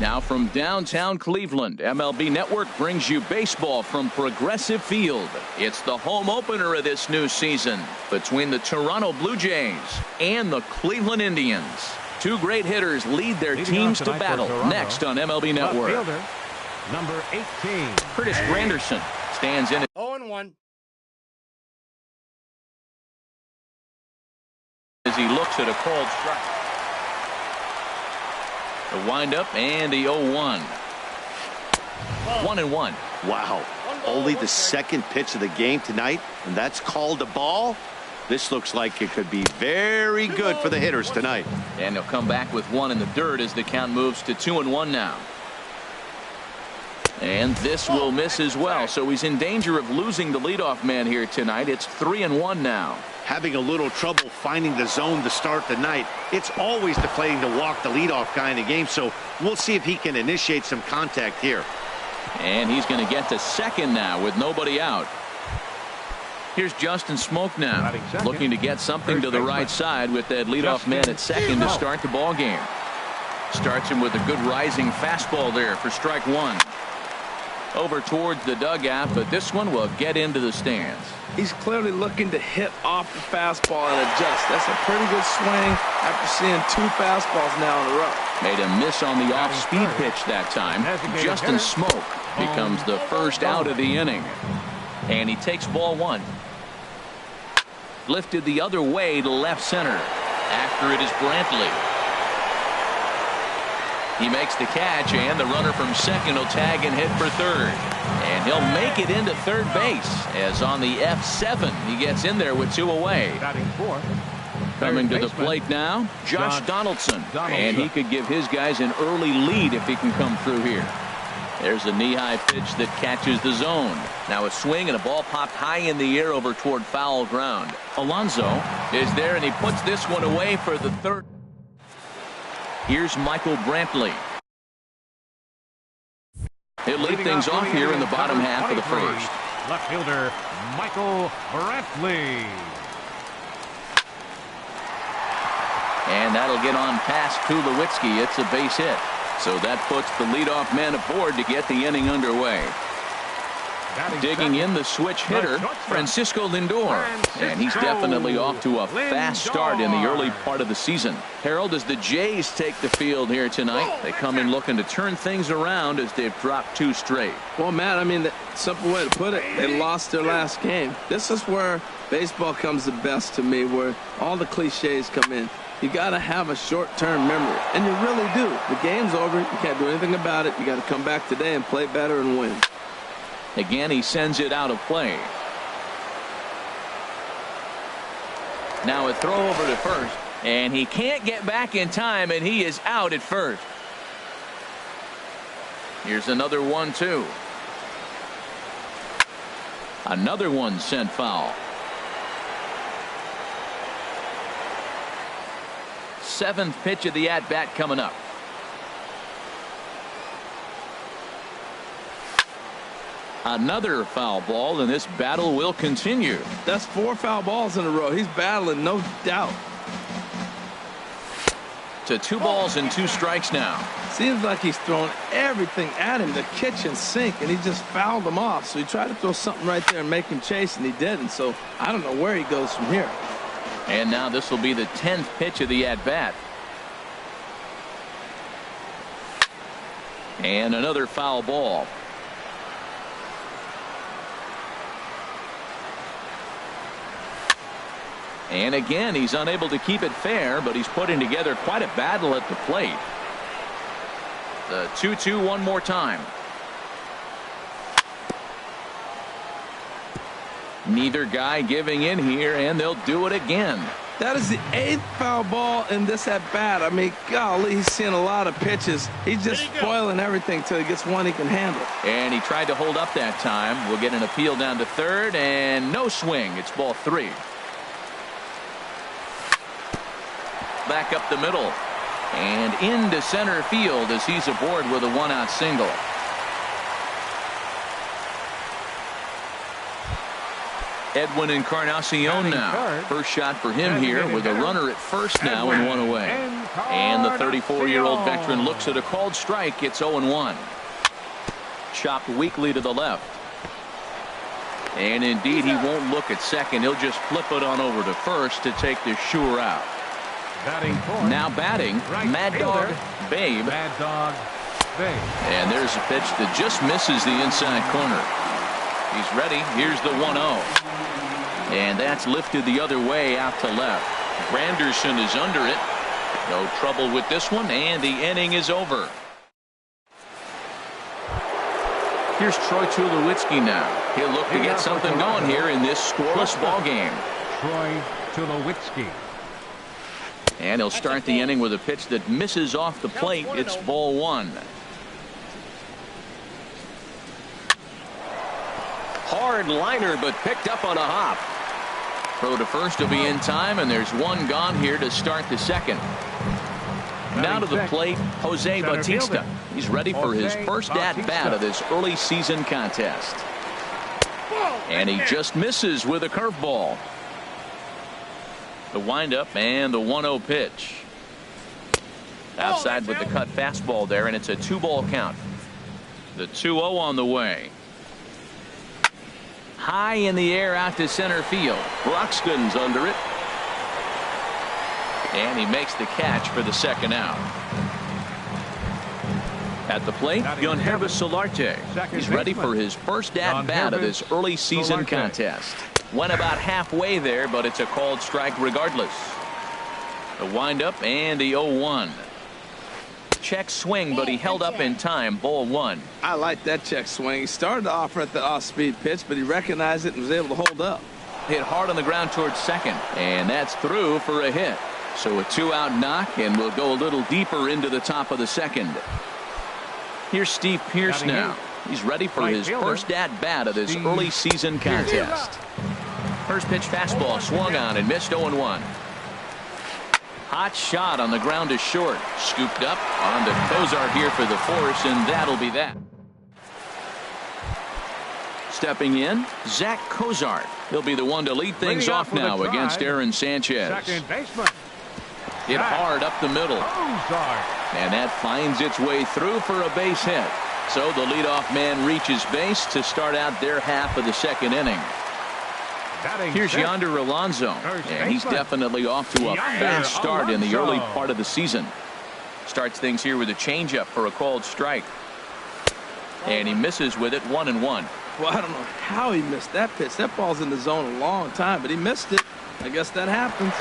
Now from downtown Cleveland, MLB Network brings you baseball from Progressive Field. It's the home opener of this new season between the Toronto Blue Jays and the Cleveland Indians. Two great hitters lead their teams to battle next on MLB Network. Fielder, number 18. Curtis Granderson stands in. 0-1. As he looks at a called strike. The windup and the 0-1. 1-1. Wow. Only the second pitch of the game tonight, and that's called a ball. This looks like it could be very good for the hitters tonight. And they'll come back with one in the dirt as the count moves to 2-1 now. And this will miss as well, so he's in danger of losing the leadoff man here tonight. It's 3-1 now. Having a little trouble finding the zone to start the night. It's always the playing to walk the leadoff kind of game, so we'll see if he can initiate some contact here. And he's going to get to second now with nobody out. Here's Justin Smoke now, looking to get something to the right side with that leadoff man at second to start the ball game. Starts him with a good rising fastball there for strike one. Over towards the dugout, but this one will get into the stands. He's clearly looking to hit off the fastball and adjust. That's a pretty good swing after seeing two fastballs now in a row. Made a miss on the off-speed pitch that time. Justin Smoke becomes the first out of the inning. And he takes ball one. Lifted the other way to left center. After it is Brantley. He makes the catch, and the runner from second will tag and hit for third. And he'll make it into third base, as on the F7 he gets in there with two away. Coming to the plate now, Josh Donaldson. And he could give his guys an early lead if he can come through here. There's a knee-high pitch that catches the zone. Now a swing and a ball popped high in the air over toward foul ground. Alonso is there, and he puts this one away for the third. Here's Michael Brantley. He'll lead things off here in the bottom half of the first. Left fielder Michael Brantley. And that'll get on past Tulowitzki. It's a base hit. So that puts the leadoff man aboard to get the inning underway. Digging in the switch hitter, Francisco Lindor. And he's definitely off to a fast start in the early part of the season. Harold, as the Jays take the field here tonight, they come in looking to turn things around as they've dropped two straight. Well, Matt, I mean, the simple way to put it, they lost their last game. This is where baseball comes the best to me, where all the cliches come in. You got to have a short-term memory, and you really do. The game's over. You can't do anything about it. You got to come back today and play better and win. Again, he sends it out of play. Now a throw over to first, and he can't get back in time, and he is out at first. Here's another 1-2. Another one sent foul. Seventh pitch of the at-bat coming up. Another foul ball, and this battle will continue. That's 4 foul balls in a row. He's battling, no doubt. To 2 balls and 2 strikes now. Seems like he's throwing everything at him, the kitchen sink, and he just fouled him off. So he tried to throw something right there and make him chase, and he didn't. So I don't know where he goes from here. And now this will be the 10th pitch of the at-bat. And another foul ball. And again, he's unable to keep it fair, but he's putting together quite a battle at the plate. The 2-2 one more time. Neither guy giving in here, and they'll do it again. That is the 8th foul ball in this at-bat. I mean, golly, he's seeing a lot of pitches. He's just spoiling everything till he gets one he can handle. And he tried to hold up that time. We'll get an appeal down to third, and no swing. It's ball 3. Back up the middle and into center field as he's aboard with a 1-out single. Edwin Encarnacion now. First shot for him here with a runner at first now and 1 away. And the 34-year-old veteran looks at a called strike. It's 0-1. Chopped weakly to the left. And indeed, he won't look at second. He'll just flip it on over to first to take the sure out. Now batting, Mad Dog Babe. And there's a pitch that just misses the inside corner. He's ready. Here's the 1-0. And that's lifted the other way out to left. Granderson is under it. No trouble with this one, and the inning is over. Here's Troy Tulowitzki now. He'll look to get something going here in this scoreless ball game. Troy Tulowitzki. And he'll start the inning with a pitch that misses off the plate. It's ball one. Hard liner, but picked up on a hop. Throw to first will be in time, and there's one gone here to start the second. Now to the plate, Jose Bautista. He's ready for his first at-bat of this early season contest. And he just misses with a curveball. The windup and the 1-0 pitch. Outside with the cut fastball there, and it's a 2-ball count. The 2-0 on the way. High in the air out to center field. Broxton's under it. And he makes the catch for the second out. At the plate, Yonhervis Solarte. He's ready for his first at-bat of this early season contest. Went about halfway there, but it's a called strike regardless. The windup and the 0-1. Check swing, but he held up in time. Ball one. I like that check swing. He started off at the off-speed pitch, but he recognized it and was able to hold up. Hit hard on the ground towards second, and that's through for a hit. So a 2-out knock, and we'll go a little deeper into the top of the second. Here's Steve Pearce now. He's ready for his first at-bat of this early season contest. First pitch fastball swung on and missed 0-1. Hot shot on the ground to short. Scooped up on to Cozart here for the force, and that'll be that. Stepping in, Zach Cozart. He'll be the one to lead things off now against Aaron Sanchez. Second baseman. Hit hard up the middle. And that finds its way through for a base hit. So the leadoff man reaches base to start out their half of the second inning. Here's Yonder Alonso, and he's definitely off to a fast start in the early part of the season. Starts things here with a changeup for a called strike. And he misses with it, 1-1. Well, I don't know how he missed that pitch. That ball's in the zone a long time, but he missed it. I guess that happens.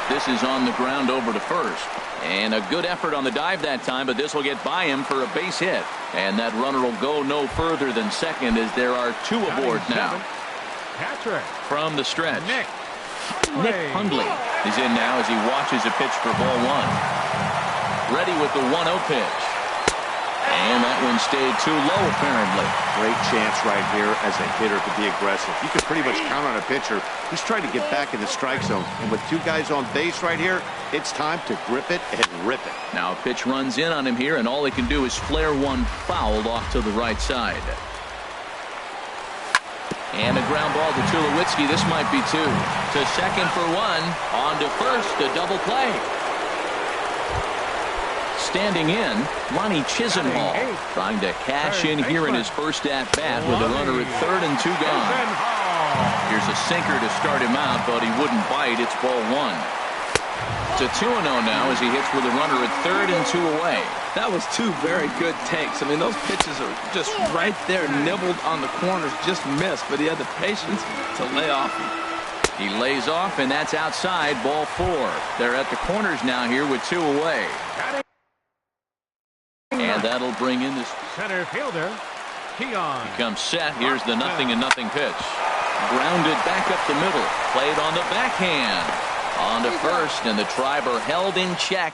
This is on the ground over to first. And a good effort on the dive that time, but this will get by him for a base hit. And that runner will go no further than second as there are two aboard now. From the stretch, Nick Hundley is in now as he watches a pitch for ball one. Ready with the 1-0 pitch. And that one stayed too low, apparently. Great chance right here as a hitter to be aggressive. You can pretty much count on a pitcher who's trying to get back in the strike zone. And with two guys on base right here, it's time to grip it and rip it. Now a pitch runs in on him here, and all he can do is flare one fouled off to the right side. And a ground ball to Tulowitzki. This might be two. To second for one. On to first. A double play. Standing in, Lonnie Chisenhall trying to cash in here in his first at-bat with a runner at third and two gone. Here's a sinker to start him out, but he wouldn't bite. It's ball one. It's a 2-0 now as he hits with a runner at third and two away. That was two very good takes. I mean, those pitches are just right there, nibbled on the corners, just missed, but he had the patience to lay off him. He lays off, and that's outside, ball four. They're at the corners now here with two away. And that'll bring in this center fielder, Keon. He comes set. Here's the 0-0 pitch. Grounded back up the middle. Played on the backhand. On to first, and the Triber held in check.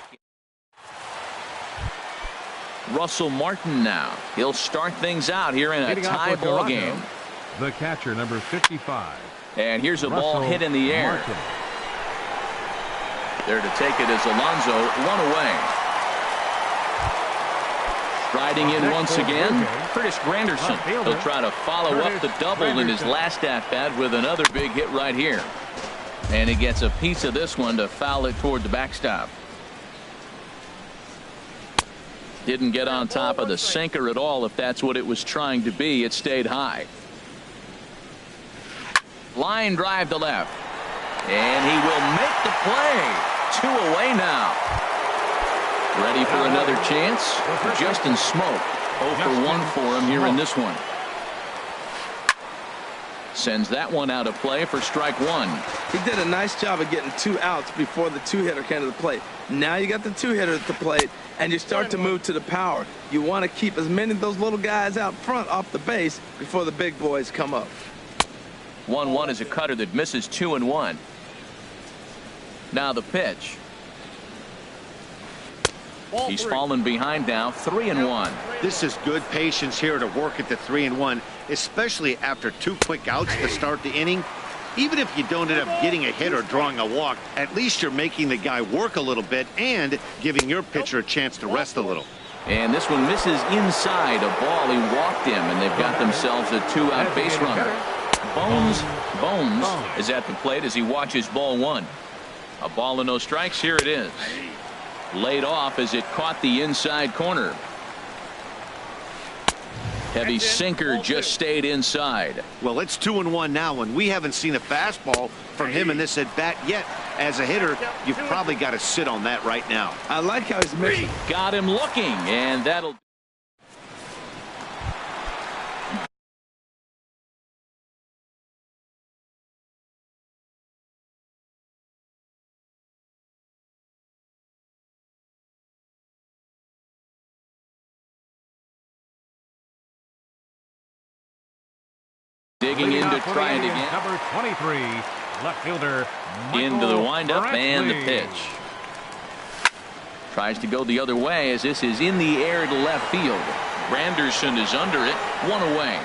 Russell Martin now. He'll start things out here in a tie ball game. The catcher, number 55. And here's a ball hit in the air. Martin. There to take it is Alonso, one away. Striding in once again, Curtis Granderson. He'll try to follow up the double in his last at-bat with another big hit right here. And he gets a piece of this one to foul it toward the backstop. Didn't get on top of the sinker at all, if that's what it was trying to be. It stayed high. Line drive to left. And he will make the play. 2 away now. Ready for another chance? Justin Smoke. 0 for 1 for him here in this one. Sends that one out of play for strike 1. He did a nice job of getting 2 outs before the 2-hitter came to the plate. Now you got the 2-hitter at the plate, and you start to move to the power. You want to keep as many of those little guys out front off the base before the big boys come up. 1-1 is a cutter that misses 2-1. Now the pitch. He's fallen behind now, 3-1. This is good patience here to work at the 3-1, especially after 2 quick outs to start the inning. Even if you don't end up getting a hit or drawing a walk, at least you're making the guy work a little bit and giving your pitcher a chance to rest a little. And this one misses inside, a ball he walked him, and they've got themselves a 2-out base runner. Bones is at the plate as he watches ball 1. A ball and no strikes. Here it is. Laid off as it caught the inside corner. Heavy sinker just stayed inside. Well, it's 2-1 now, and we haven't seen a fastball from him in this at bat yet. As a hitter, you've probably got to sit on that right now. I like how he's making. Got him looking, and that'll. Digging in to try it again. Number 23, left fielder Into the windup and the Brantley. pitch. Tries to go the other way as this is in the air to left field. Granderson is under it. 1 away.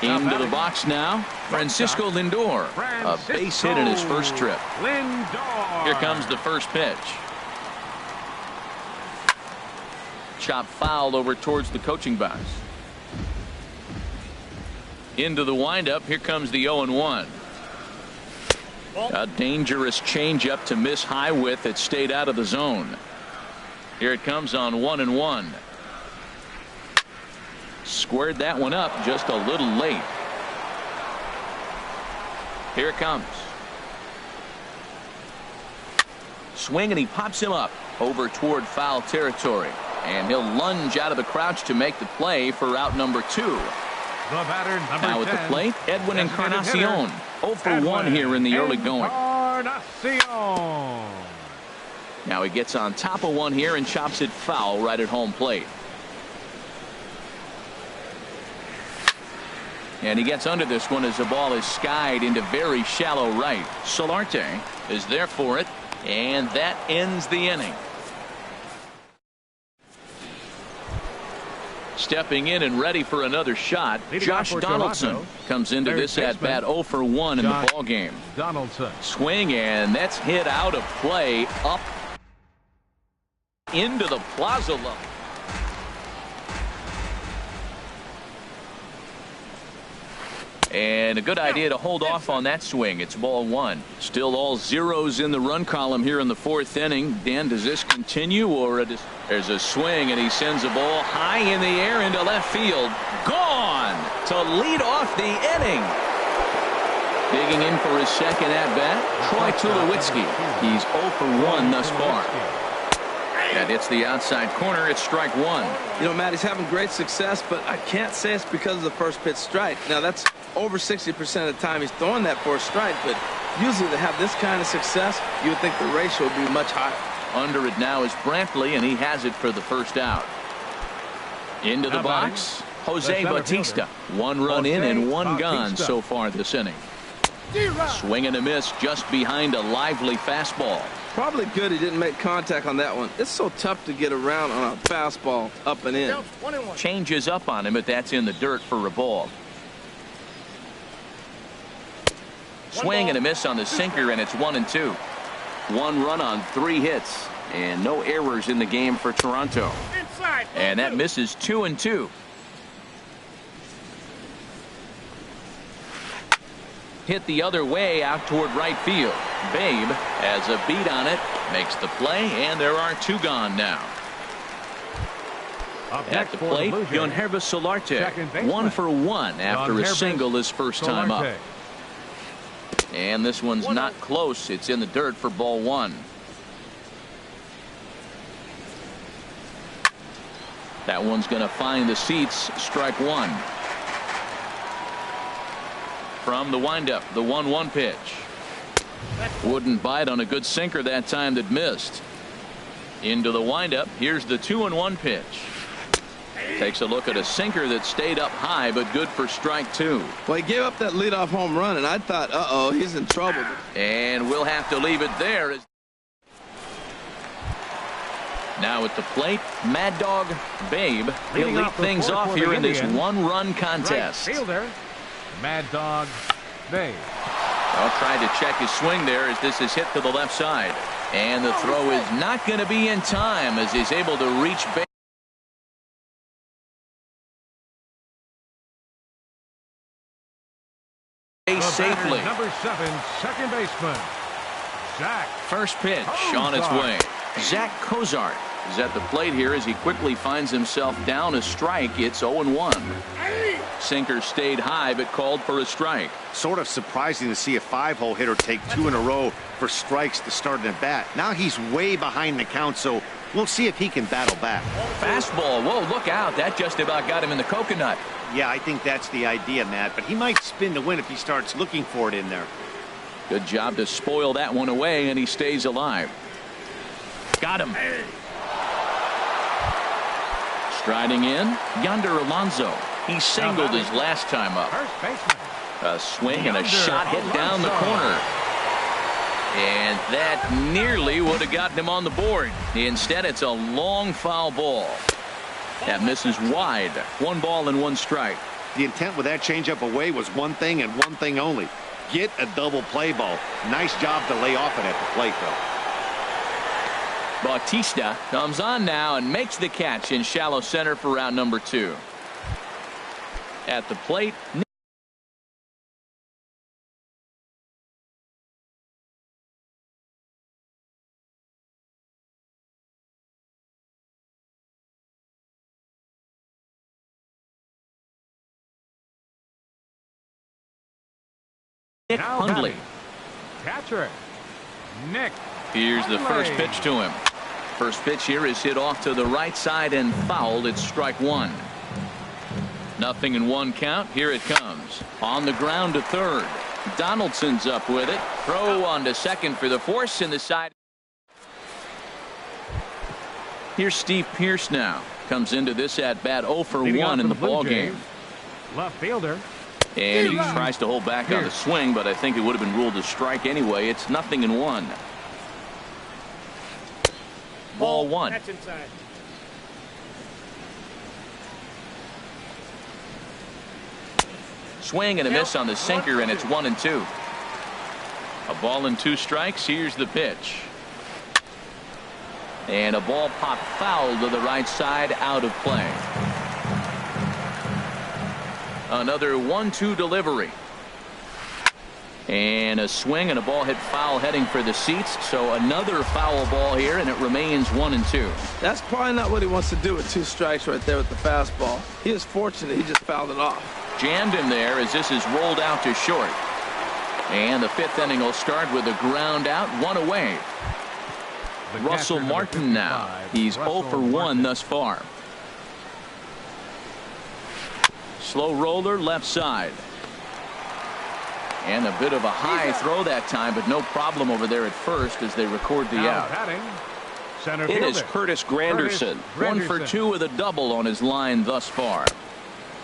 Into the box now. Francisco Lindor. A base hit in his first trip. Lindor. Here comes the first pitch. Chop foul over towards the coaching box. Into the windup. Here comes the 0-1. A dangerous changeup to miss high with. It stayed out of the zone. Here it comes on 1-1. Squared that one up just a little late. Here it comes. Swing, and he pops him up over toward foul territory. And he'll lunge out of the crouch to make the play for out number 2. The batter, number Now at 10, the plate, Edwin designated Encarnacion. hitter, 0 for 1 here in the early going. Encarnacion. Now he gets on top of one here and chops it foul right at home plate. And he gets under this one as the ball is skied into very shallow right. Solarte is there for it, and that ends the inning. Stepping in and ready for another shot, Leading Josh off for Donaldson Toronto, comes into third this at bat baseman, 0 for 1 in the Josh ball game. Donaldson. Swing, and that's hit out of play up into the plaza level. And a good idea to hold off on that swing. It's ball 1. Still all zeros in the run column here in the 4th inning. Dan, does this continue, or there's a swing and he sends a ball high in the air into left field. Gone to lead off the inning. Digging in for his second at bat, Troy Tulowitzki. He's 0 for 1 thus far. That hits the outside corner. It's strike 1. You know, Matt, he's having great success, but I can't say it's because of the first pitch strike. Now, that's over 60% of the time he's throwing that for a strike, but usually to have this kind of success, you would think the ratio would be much higher. Under it now is Brantley, and he has it for the first out. Into the box, Jose Bautista. 1 run in and 1 gone so far this inning. Swing and a miss just behind a lively fastball. Probably good he didn't make contact on that one. It's so tough to get around on a fastball up and in. Changes up on him, but that's in the dirt for a ball. Swing and a miss on the sinker, and it's 1-2. 1 run on 3 hits, and no errors in the game for Toronto. And that misses 2-2. Hit the other way out toward right field. Babe has a beat on it, makes the play, and there are 2 gone now. At the plate, Yonherva Solarte, 1 for 1 after a single his first time up. And this one's not close. It's in the dirt for ball 1. That one's going to find the seats. Strike 1. From the windup, the 1-1 pitch. Wouldn't bite on a good sinker that time that missed. Into the windup. Here's the 2-1 pitch. Takes a look at a sinker that stayed up high, but good for strike 2. Well, he gave up that leadoff home run, and I thought, uh-oh, he's in trouble. And we'll have to leave it there. Now at the plate, Mad Dog Babe. He'll lead things off here in this 1-run contest. Right fielder, Mad Dog Babe. Well, tried to check his swing there as this is hit to the left side. And the throw is not going to be in time as he's able to reach base safely. Number 7, second baseman, Zach. First pitch on its way. Zach Cozart is at the plate here as he quickly finds himself down a strike. It's 0-1. Sinker stayed high but called for a strike. Sort of surprising to see a 5-hole hitter take 2 in a row for strikes to start an at-bat. Now he's way behind the count, so we'll see if he can battle back. Fastball. Whoa, look out. That just about got him in the coconut. Yeah, I think that's the idea, Matt, but he might spin to win if he starts looking for it in there. Good job to spoil that one away, and he stays alive. Got him. Striding in, Yonder Alonso. He singled his last time up. First baseman. A swing and a shot hit down the corner. And that nearly would have gotten him on the board. Instead, it's a long foul ball. That misses wide. 1 ball and 1 strike. The intent with that changeup away was one thing and one thing only. Get a double play ball. Nice job to lay off it at the plate, though. Bautista comes on now and makes the catch in shallow center for round number 2. At the plate, Nick Hundley. Catcher, Nick. Here's the first pitch to him. First pitch here is hit off to the right side and fouled. It's strike 1. 0-1 count. Here it comes. On the ground to third. Donaldson's up with it. Throw on to second for the force in the side. Here's Steve Pearce now. Comes into this at bat 0 for 1 in the ball game. Left fielder. And he tries to hold back on the swing, but I think it would have been ruled a strike anyway. It's 0-1. Ball 1. That's inside. Swing and a miss on the sinker, and it's 1-2. A ball and 2 strikes. Here's the pitch. And a ball popped foul to the right side, out of play. Another 1-2 delivery. And a swing and a ball hit foul heading for the seats. So another foul ball here, and it remains 1-2. That's probably not what he wants to do with 2 strikes right there with the fastball. He is fortunate he just fouled it off. Jammed him there as this is rolled out to short. And the 5th inning will start with a ground out, 1 away. Russell Martin now. He's 0 for 1 thus far. Slow roller left side. And a bit of a high throw that time, but no problem over there at first as they record the out. It is Curtis Granderson. 1 for 2 with a double on his line thus far.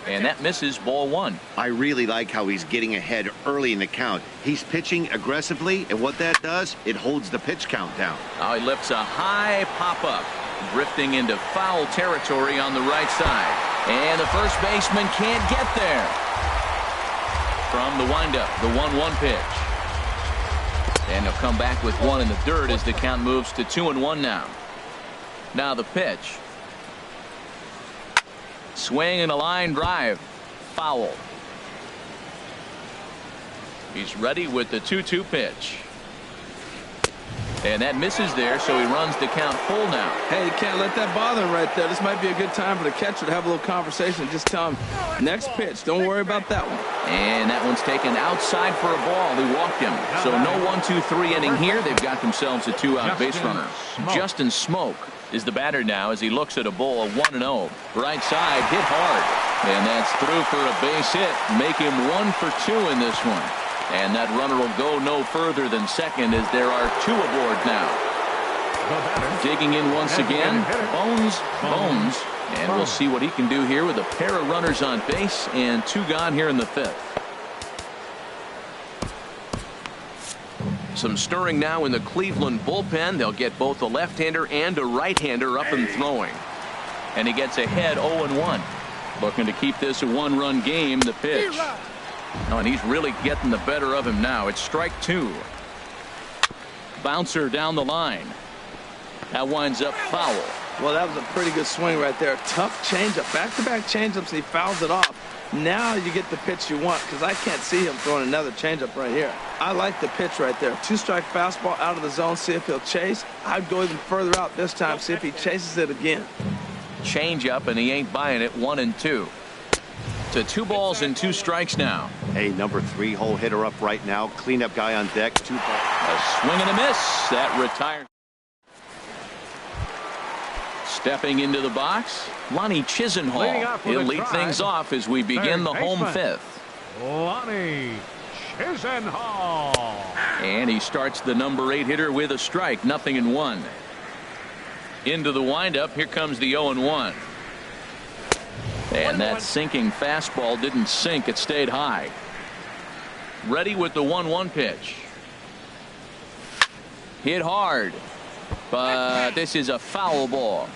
And that misses ball 1. I really like how he's getting ahead early in the count. He's pitching aggressively, and what that does, it holds the pitch count down. Now he lifts a high pop-up, drifting into foul territory on the right side. And the first baseman can't get there. From the windup, the 1-1 pitch. And he'll come back with 1 in the dirt as the count moves to 2-1 now. Now the pitch. Swing and a line drive. Foul. He's ready with the 2-2 pitch. And that misses there, so he runs the count full now. Hey, you can't let that bother him right there. This might be a good time for the catcher to have a little conversation. Just tell him, next pitch, don't worry about that one. And that one's taken outside for a ball. He walked him. So no 1-2-3 inning here. They've got themselves a 2-out base runner. Justin Smoke is the batter now as he looks at a ball of 1-0. Right side, hit hard. And that's through for a base hit. Make him 1 for 2 in this one. And that runner will go no further than second as there are 2 aboard now. Digging in once again, Bones. And we'll see what he can do here with a pair of runners on base and 2 gone here in the 5th. Some stirring now in the Cleveland bullpen. They'll get both a left-hander and a right-hander up and throwing. And he gets ahead 0-1. Looking to keep this a 1-run game. The pitch. Oh, and he's really getting the better of him now. It's strike 2. Bouncer down the line. That winds up foul. Well, that was a pretty good swing right there. Tough changeup. Back-to-back changeups, and he fouls it off. Now you get the pitch you want, because I can't see him throwing another changeup right here. I like the pitch right there. 2-strike fastball out of the zone. See if he'll chase. I'd go even further out this time. See if he chases it again. Changeup, and he ain't buying it. 1-2. To 2 balls and 2 strikes now. Hey, number 3 hole hitter up right now. Cleanup guy on deck. 2 balls. A swing and a miss. That retires. Stepping into the box, Lonnie Chisenhall. He'll lead things off as we begin the home 5th. Lonnie Chisenhall. And he starts the number 8 hitter with a strike. 0-1. Into the windup. Here comes the 0-1. And that sinking fastball didn't sink. It stayed high. Ready with the 1-1 pitch. Hit hard. But this is a foul ball.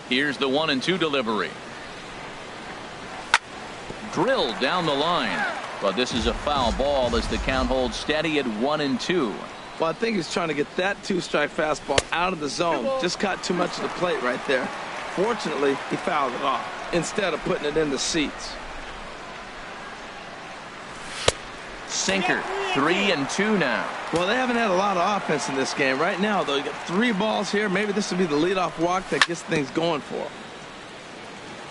Here's the 1-2 delivery. Drilled down the line. But this is a foul ball as the count holds steady at 1-2. Well, I think he's trying to get that 2-strike fastball out of the zone. Just caught too much of the plate right there. Fortunately, he fouled it off instead of putting it in the seats. Sinker. 3-2 now. Well, they haven't had a lot of offense in this game. Right now, though, you got 3 balls here. Maybe this will be the leadoff walk that gets things going for them.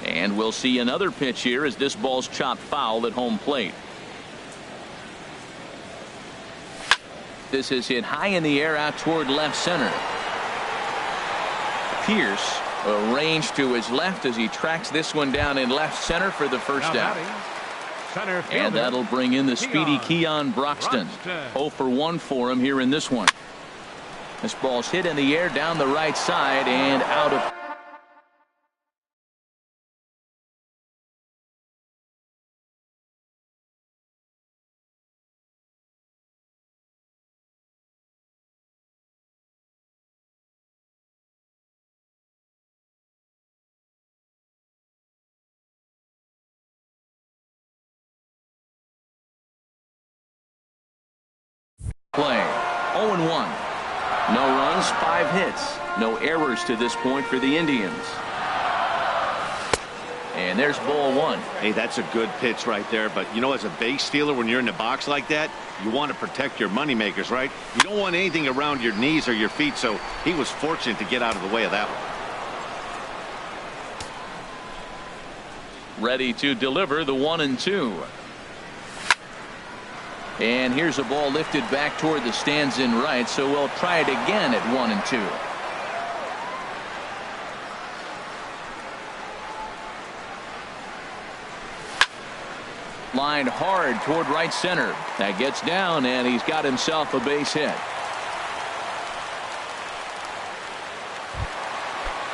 And we'll see another pitch here as this ball's chopped foul at home plate. This is hit high in the air out toward left center. Pierce arranged to his left as he tracks this one down in left center for the first out. And that'll bring in the speedy Keon Broxton. 0 for 1 for him here in this one. This ball's hit in the air down the right side and out of. Play 0-1. No runs, 5 hits, no errors to this point for the Indians. And there's ball 1. Hey, that's a good pitch right there. But, you know, as a base stealer, when you're in the box like that, you want to protect your moneymakers, right? You don't want anything around your knees or your feet, so he was fortunate to get out of the way of that one. Ready to deliver the 1-2. And here's a ball lifted back toward the stands in right, so we'll try it again at 1-2. Lined hard toward right center. That gets down, and he's got himself a base hit.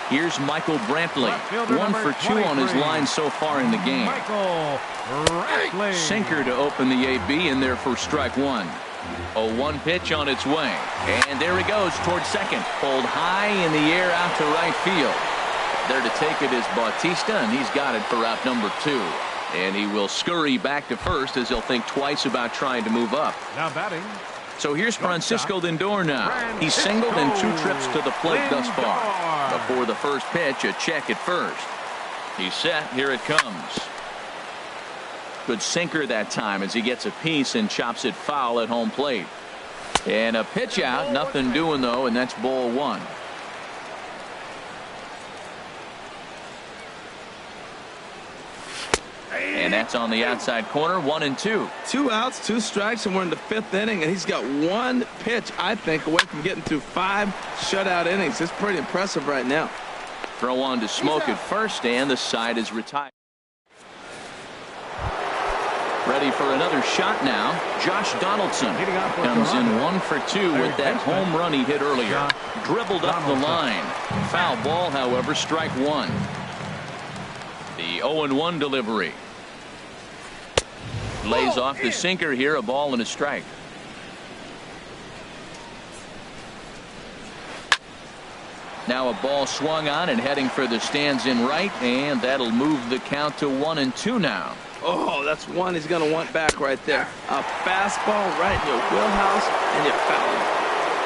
Here's Michael Brantley. 1 for 2 on his line so far in the game. Sinker to open the AB in there for strike 1. A 1 pitch on its way. And there he goes toward second. Pulled high in the air out to right field. There to take it is Bautista, and he's got it for out number 2. And he will scurry back to first as he'll think twice about trying to move up. Now batting. So here's Francisco Lindor now. He's singled in 2 trips to the plate thus far. Before the first pitch, a check at first. He's set. Here it comes. Good sinker that time as he gets a piece and chops it foul at home plate. And a pitch out, nothing doing though, and that's ball one. And that's on the outside corner, 1-2. 2 outs, 2 strikes, and we're in the 5th inning, and he's got 1 pitch, I think, away from getting through 5 shutout innings. It's pretty impressive right now. Throw on to Smoke at first, and the side is retired. Ready for another shot now. Josh Donaldson comes in 1 for 2 with that home run he hit earlier. Dribbled up the line. Foul ball, however, strike 1. The 0-1 delivery. Lays off the sinker here, a ball and a strike. Now a ball swung on and heading for the stands in right, and that'll move the count to 1-2 now. Oh, that's one he's going to want back right there. A fastball right in your wheelhouse, and you foul him.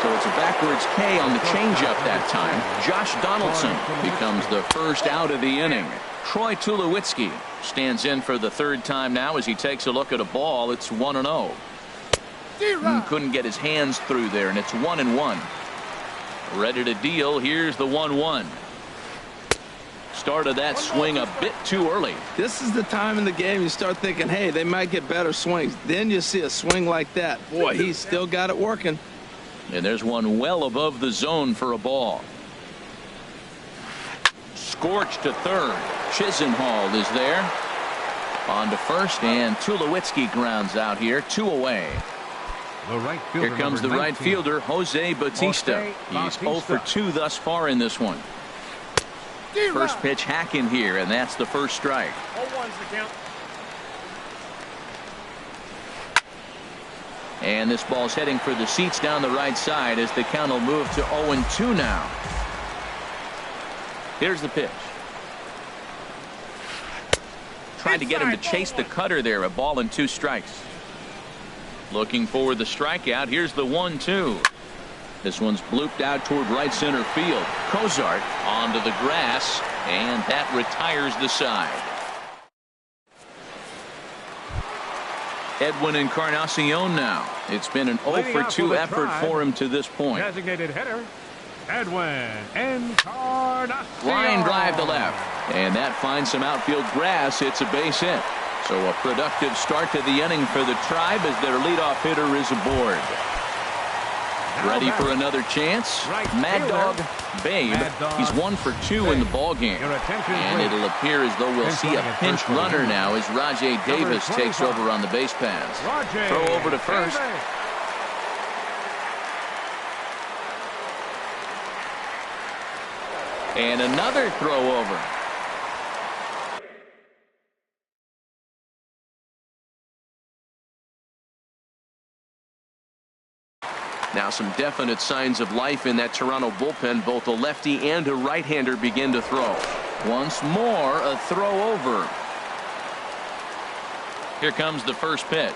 So it's a backwards K on the changeup that time. Josh Donaldson becomes the first out of the inning. Troy Tulowitzki stands in for the 3rd time now as he takes a look at a ball. It's 1-0. Couldn't get his hands through there, and it's 1-1. Ready to deal. Here's the 1-1. Started that swing a bit too early. This is the time in the game you start thinking, hey, they might get better swings. Then you see a swing like that. Boy, he's still got it working. And there's one well above the zone for a ball. Scorched to third. Chisenhall is there. On to first, and Tulowitzki grounds out here. 2 away. Here comes the right fielder, Jose Bautista. He's 0 for 2 thus far in this one. First pitch hacking here, and that's the first strike. 0-1's the count. And this ball's heading for the seats down the right side as the count will move to 0-2 now. Here's the pitch. Tried to get him to chase the cutter there. A ball and 2 strikes. Looking for the strikeout. Here's the 1-2. This one's blooped out toward right center field. Cozart onto the grass, and that retires the side. Edwin Encarnacion now. It's been an 0 for 2 effort for him to this point. Designated hitter, Edwin Encarnacion. Line drive to left, and that finds some outfield grass. It's a base hit. So a productive start to the inning for the Tribe as their leadoff hitter is aboard. Ready for another chance. Mad Dog Babe. He's 1 for 2 in the ball game. And it'll appear as though we'll see a pinch runner now as Rajay Davis takes over on the base paths. Throw over to first. And another throw over. Now some definite signs of life in that Toronto bullpen. Both a lefty and a right-hander begin to throw. Once more, a throw over. Here comes the first pitch.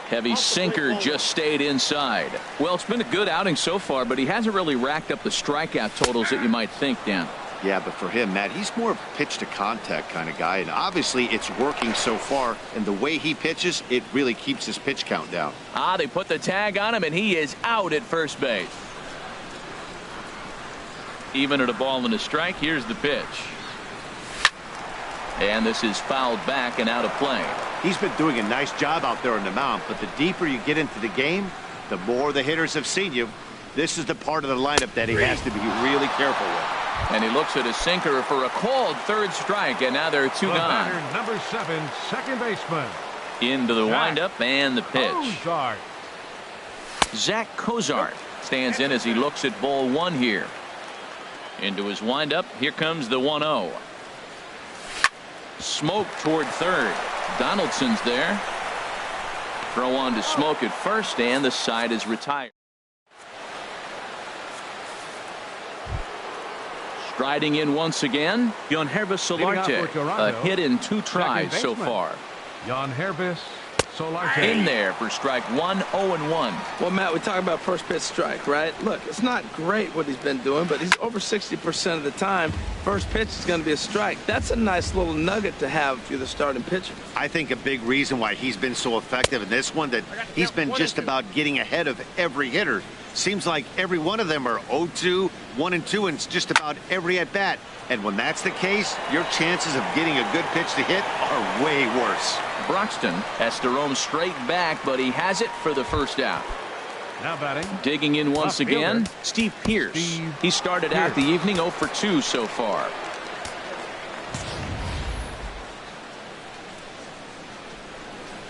Heavy sinker just stayed inside. Well, it's been a good outing so far, but he hasn't really racked up the strikeout totals that you might think, Dan. Yeah, but for him, Matt, he's more of a pitch to contact kind of guy, and obviously it's working so far, and the way he pitches, it really keeps his pitch count down. They put the tag on him, and he is out at first base. Even at a ball and a strike, here's the pitch. And this is fouled back and out of play. He's been doing a nice job out there on the mound, but the deeper you get into the game, the more the hitters have seen you. This is the part of the lineup that he has to be really careful with. And he looks at a sinker for a called third strike, and now there are 2 gone. Batter, number 7, second baseman. Into the windup and the pitch. Cozart. Zach Cozart stands in as he looks at ball 1 here. Into his windup. Here comes the 1-0. Smoke toward third. Donaldson's there. Throw on to Smoke at first, and the side is retired. Striding in once again, Yangervis Solarte. A hit in 2 tries so far. Yangervis In there for strike one, 0-1. Well, Matt, we talk about first pitch strike, right? Look, it's not great what he's been doing, but he's over 60% of the time. First pitch is going to be a strike. That's a nice little nugget to have if you're the starting pitcher. I think a big reason why he's been so effective in this one, that he's been just about getting ahead of every hitter. Seems like every one of them are 0-2, 1-2, and it's just about every at-bat. And when that's the case, your chances of getting a good pitch to hit are way worse. Broxton has to roam straight back, but he has it for the first out. Now batting. Digging in once again, Steve Pearce. He started out the evening 0 for 2 so far.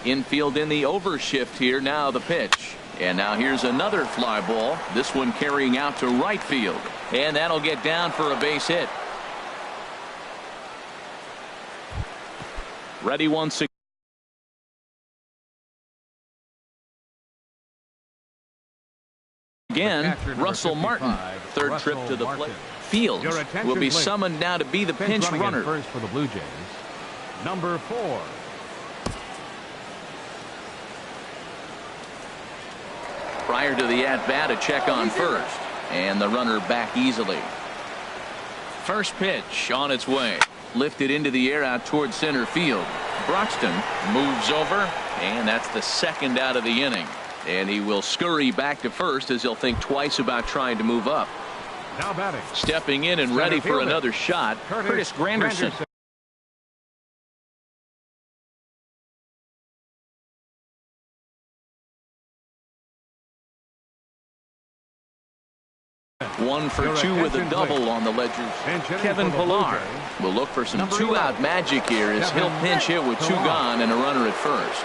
Infield in the overshift here. Now the pitch. And now here's another fly ball. This one carrying out to right field. And that'll get down for a base hit. Ready once again. Russell Martin. Third trip to the plate. Fields will be summoned now to be the pinch runner. First for the Blue Jays, number 4. Prior to the at-bat, a check on first. And the runner back easily. First pitch on its way. Lifted into the air out toward center field. Broxton moves over, and that's the second out of the inning. And he will scurry back to first as he'll think twice about trying to move up. Now batting. Stepping in and ready for another shot, Curtis Granderson. One for 2 with a double on the ledger. Kevin Pillar will look for some two-out magic here as he'll pinch hit with 2 gone and a runner at first.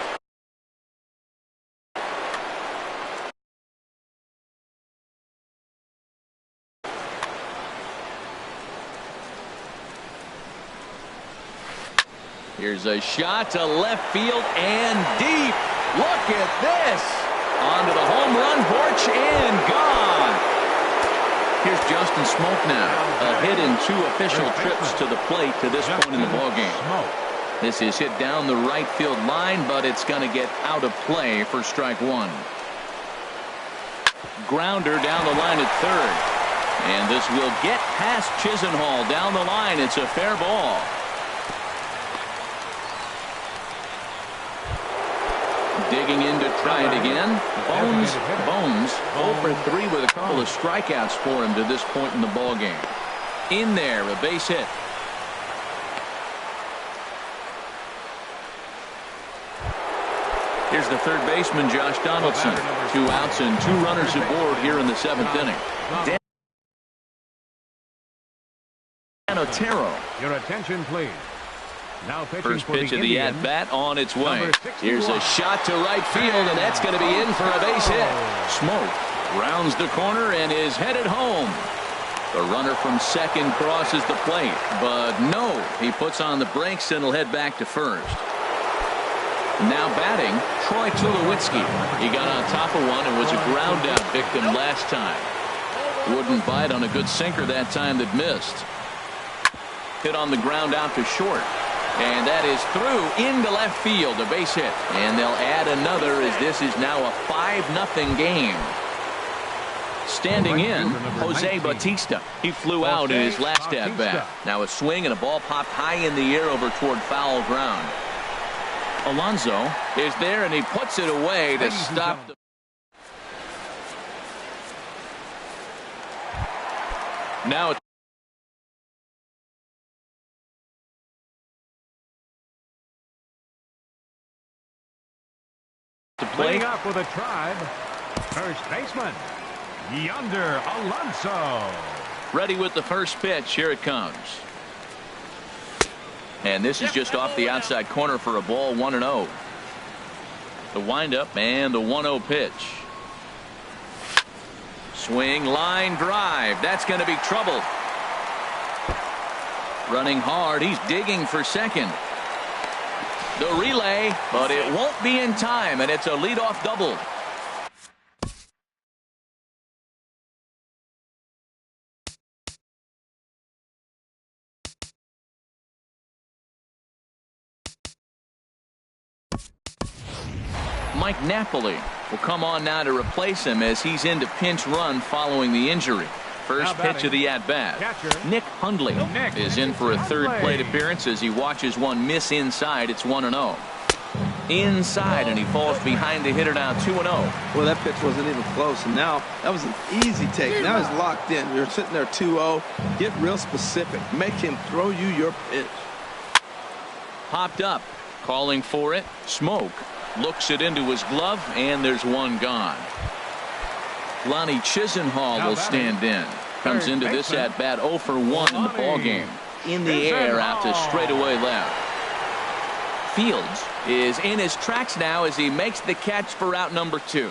Here's a shot to left field and deep. Look at this. Onto the home run porch and gone. Here's Justin Smoke now. A hit in 2 official trips to the plate to this point in the ballgame. This is hit down the right field line, but it's going to get out of play for strike 1. Grounder down the line at third. And this will get past Chisenhall down the line. It's a fair ball. Digging in to try it again. Bones 0 for 3 with a couple of strikeouts for him to this point in the ball game. In there, a base hit. Here's the third baseman, Josh Donaldson. 2 outs and 2 runners aboard here in the 7th inning. Dan Otero. Your attention, please. Now first pitch of the at-bat on its way. Here's a shot to right field, and that's going to be in for a base hit. Smoke rounds the corner and is headed home. The runner from second crosses the plate, but no, he puts on the brakes and will head back to first. Now batting, Troy Tulowitzki. He got on top of one and was a ground-out victim last time. Wouldn't bite on a good sinker that time that missed. Hit on the ground out to short. And that is through into left field, a base hit. And they'll add another as this is now a 5-0 game. Standing in, Jose Bautista. He flew out in his last at-bat. Now a swing and a ball popped high in the air over toward foul ground. Alonso is there and he puts it away to stop the... Now it's to play. Leading up with a Tribe, first baseman, Yonder Alonso. Ready with the first pitch. Here it comes. And this is just off the outside corner for a ball, 1-0. The windup and the 1-0 pitch. Swing, line drive. That's going to be trouble. Running hard. He's digging for second. The relay, but it won't be in time, and it's a leadoff double. Mike Napoli will come on now to replace him as he's into pinch run following the injury. First pitch of the at-bat. Nick Hundley is in for a third plate appearance as he watches one miss inside. It's 1-0. Inside, and he falls behind the hitter now 2-0. Well, that pitch wasn't even close, and now that was an easy take. Now he's locked in. You're sitting there 2-0. Get real specific. Make him throw you your pitch. Popped up, calling for it. Smoke looks it into his glove, and there's one gone. Lonnie Chisenhall will stand in. Comes into this at-bat 0 for 1 in the ballgame. In the air out to straightaway left. Fields is in his tracks now as he makes the catch for out number 2.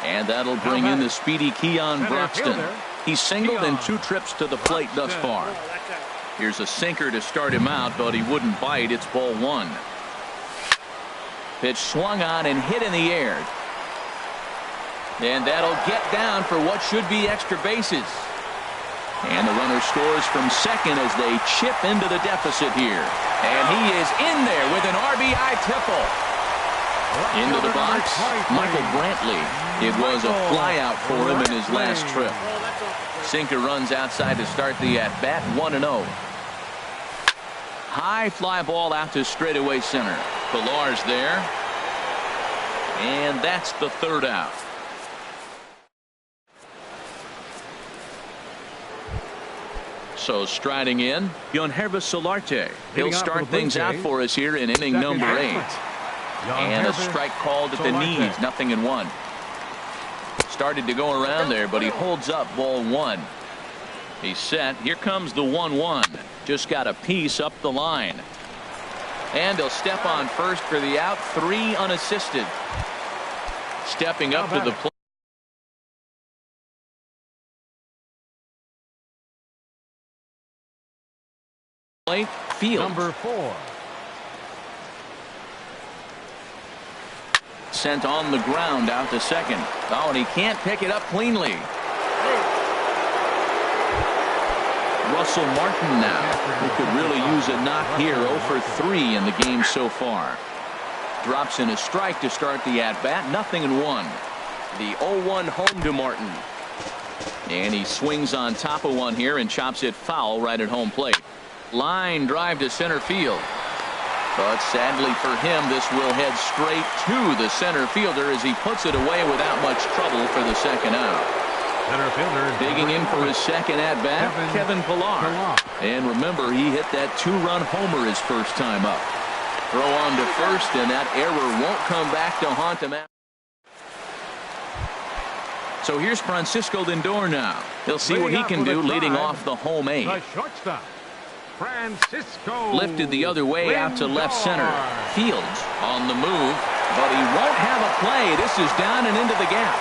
And that'll bring in the speedy Keon Broxton. He's singled in 2 trips to the plate thus far. Here's a sinker to start him out, but he wouldn't bite. It's ball 1. Pitch swung on and hit in the air. And that'll get down for what should be extra bases. And the runner scores from second as they chip into the deficit here. And he is in there with an RBI triple. Into the box, Michael Brantley. It was a flyout for him in his last trip. Sinker runs outside to start the at-bat, 1-0. High fly ball out to straightaway center. Pillar's there. And that's the third out. So striding in, Yonhervis Solarte. He'll start things out for us here in inning number 8. And a strike called at the knees, 0-1. Started to go around there, but he holds up ball 1. He's set. Here comes the 1-1. Just got a piece up the line. And he'll step on first for the out. 3 unassisted. Stepping up to the plate. Field. Number 4. Sent on the ground out to second. Oh, and he can't pick it up cleanly. Russell Martin now, who could really use a knock here. 0 for 3 in the game so far. Drops in a strike to start the at-bat. 0-1. The 0-1 home to Martin. And he swings on top of one here and chops it foul right at home plate. Line drive to center field. But sadly for him, this will head straight to the center fielder as he puts it away without much trouble for the second out. Center fielder digging in for his second at-bat, Kevin Pillar. And remember, he hit that 2-run homer his first time up. Throw on to first, and that error won't come back to haunt him. So here's Francisco Lindor now. He'll see what he can do leading off the home 8. The shortstop, Francisco lifted the other way out to left center. Fields on the move, but he won't have a play. This is down and into the gap.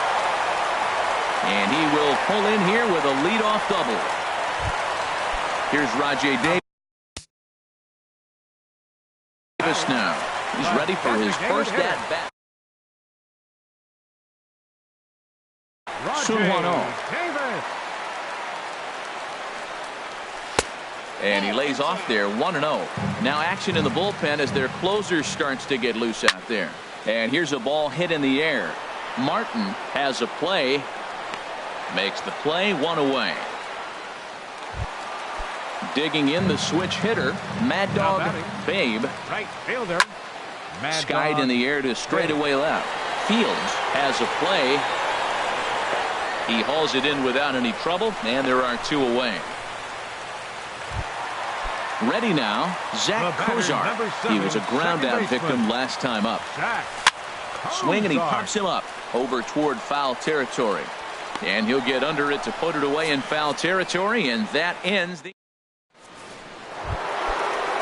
And he will pull in here with a leadoff double. Here's Rajay Davis now. He's ready for his first at-bat. And he lays off there, 1-0. Now action in the bullpen as their closer starts to get loose out there. And here's a ball hit in the air. Martin has a play. Makes the play, 1 away. Digging in the switch hitter, Mad Dog Babe. Right fielder. Skied in the air to straightaway left. Fields has a play. He hauls it in without any trouble, and there are 2 away. Ready now, Zach Kozar. He was a ground out victim last time up. Swing, and he pops him up over toward foul territory. And he'll get under it to put it away in foul territory, and that ends the...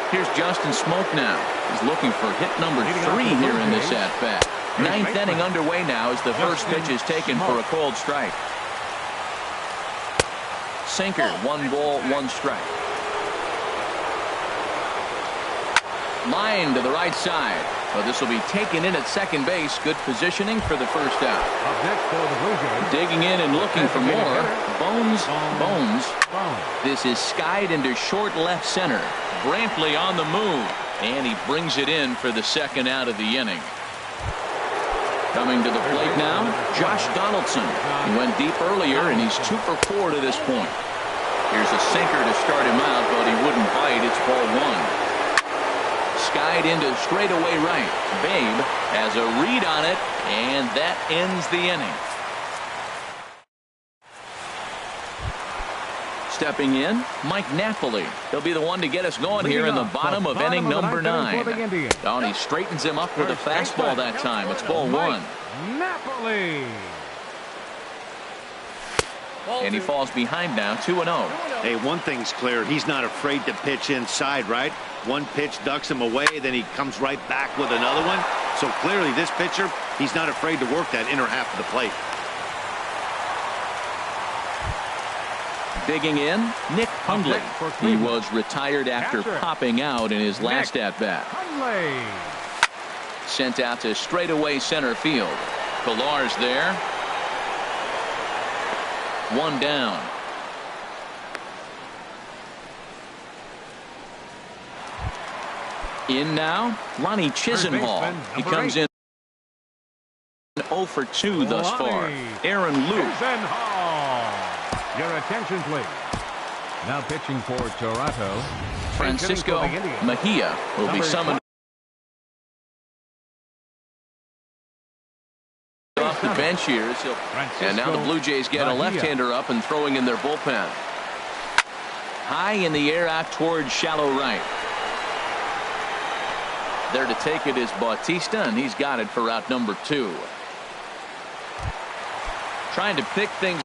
Here's Justin Smoke now. He's looking for hit number 3 here in this at-bat. 9th inning underway now as the first pitch is taken for a called strike. Sinker, 1 ball, 1 strike. Line to the right side. Well, this will be taken in at second base. Good positioning for the first out. Digging in and looking for more. Bones. This is skied into short left center. Brantley on the move. And he brings it in for the second out of the inning. Coming to the plate now, Josh Donaldson. He went deep earlier, and he's 2 for 4 to this point. Here's a sinker to start him out, but he wouldn't bite. It's ball 1. Skied into straightaway right. Babe has a read on it, and that ends the inning. Stepping in, Mike Napoli. He'll be the one to get us going here in the bottom of inning number 9. Down, he straightens him up with a fastball that time. It's ball 1. Napoli. And he falls behind now, 2-0. Hey, one thing's clear. He's not afraid to pitch inside, right? One pitch ducks him away, then he comes right back with another one. So clearly this pitcher, he's not afraid to work that inner half of the plate. Digging in, Nick Hundley. He was retired after popping out in his last at-bat. Sent out to straightaway center field. Pillar's there. 1 down. In now, Lonnie Chisenhall. He comes in 0 for 2 thus far. Aaron Luke. Your attention, please. Now pitching for Toronto, Francisco Mejia will be summoned off the bench here. And now the Blue Jays get a left-hander up and throwing in their bullpen. High in the air out towards shallow right. There to take it is Bautista, and he's got it for out number 2. Trying to pick things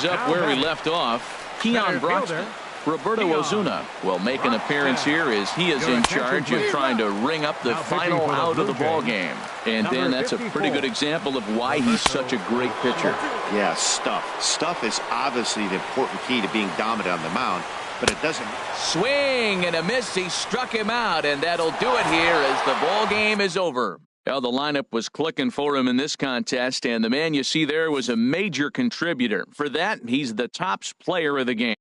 up where we left off. Keon Broxton. Roberto Ozuna will make an appearance here as he is in charge of trying to ring up the final out of the ball game. And then that's a pretty good example of why he's such a great pitcher. Yeah, stuff. Stuff is obviously the important key to being dominant on the mound, but it doesn't. Swing and a miss. He struck him out, and that'll do it here as the ball game is over. Well, the lineup was clicking for him in this contest, and the man you see there was a major contributor. For that, he's the top player of the game.